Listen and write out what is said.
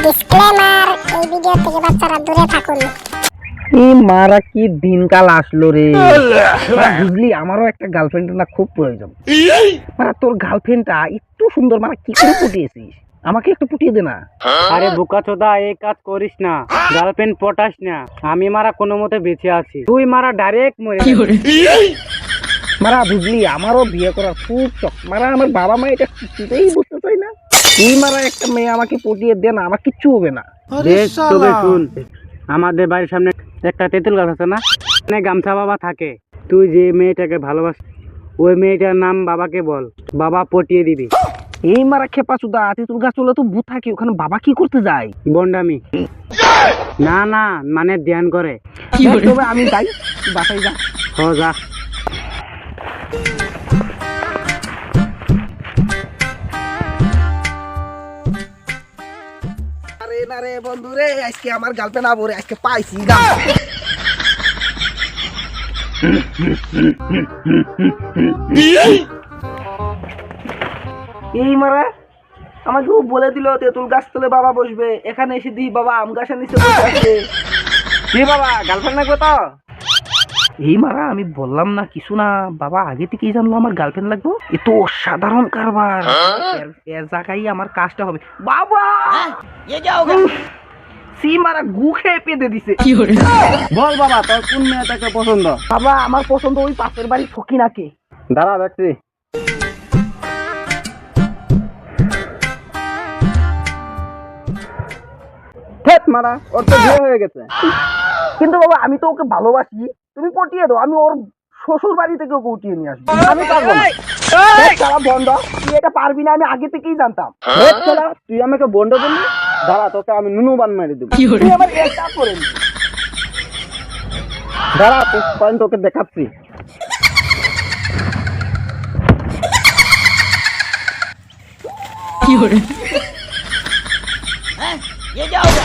Disclaimer, এই video থেকে বাচ্চারা দূরে থাকুন। এই মারা কি দিনকাল আসলো রে। বুঝলি, আমারও একটা গার্লফ্রেন্ডের না খুব প্রয়োজন। মানে তোর গার্লফ্রেন্ডটা একটু সুন্দর, মানে কি করে পটিয়েছিস? আমাকে একটু পটিয়ে দে না। আরে বোকাচোদা, এই কাজ করিস না, গার্লফ্রেন্ড পটাস না। আমি মারা কোনো মতে বেঁচে আছি, তুই মারা ডাইরেক্ট মরে যাবি। মারা বুঝলি, আমারও বিয়ে করার খুব শখ। মারা আমার বাবা মা এটা কিছুতেই বুঝতে চাই না। তুই মারা একটা মেয়ে আমাকে পটিয়ে দে না, আমার কিচ্ছু হবে না। বেশ, তবে শুন, আমাদের বাড়ির সামনে একটা তেঁতুল গাছ আছে না, মানে গামছা বাবা থাকে। তুই যে মেয়েটাকে ভালোবাস, ওই মেয়েটার নাম বাবাকে বল, বাবা পটিয়ে দিবি। এই মারা খেপা চুদা, তেঁতুল গাছ চলে তো ভূত থাকে, ওখানে বাবা কি করতে যায়? বন্ডামি না না, মানে ধ্যান করে। তবে আমি যাই, তুই বাসায় যা। হ, যা। আরে না রে বন্ধু রে, আজকে আমার গার্লফ্রেন্ড আবো রে, আজকে পাইছি গা। এই মারা আমাকে ও বলে দিল তেঁতুল গাছ তলে বাবা বসবে, এখানে এসে দিই বাবা আম গাছের নিচে বসে আছে। কি বাবা, গার্লফ্রেন্ড লাগবে তো? এই মারা আমি বললাম না কিছু না, বাবা আগে থেকেই জানলো আমার গার্লফ্রেন্ড লাগবে। এ তো অসাধারণ কারবার। এর জায়গায় আমার কাজটা হবে। বাবা সি মারা গু খেয়ে পেতে দিছে। বল বাবা, তোর কোন মেয়েটাকে পছন্দ? বাবা আমার পছন্দ ওই পাশের বাড়ি ফকিনাকে। দাঁড়া দেখছি। মারা, ওর তো বিয়ে হয়ে গেছে। কিন্তু বাবা আমি তো ওকে ভালোবাসি, তুমি পটিয়ে দাও, আমি ওর শ্বশুর বাড়ি থেকে ওকে উঠিয়ে নিয়ে আসবো। আমি পারবো না। তারা বন্ধ, তুই এটা পারবি না, আমি আগে থেকেই জানতাম। তুই আমাকে বন্ড দিলি, দাঁড়া তোকে আমি নুনু বান মেরে দেবো। তুই আমার এটা করে নি। দাঁড়া, তোকে দেখাচ্ছি। ये क्या होगा?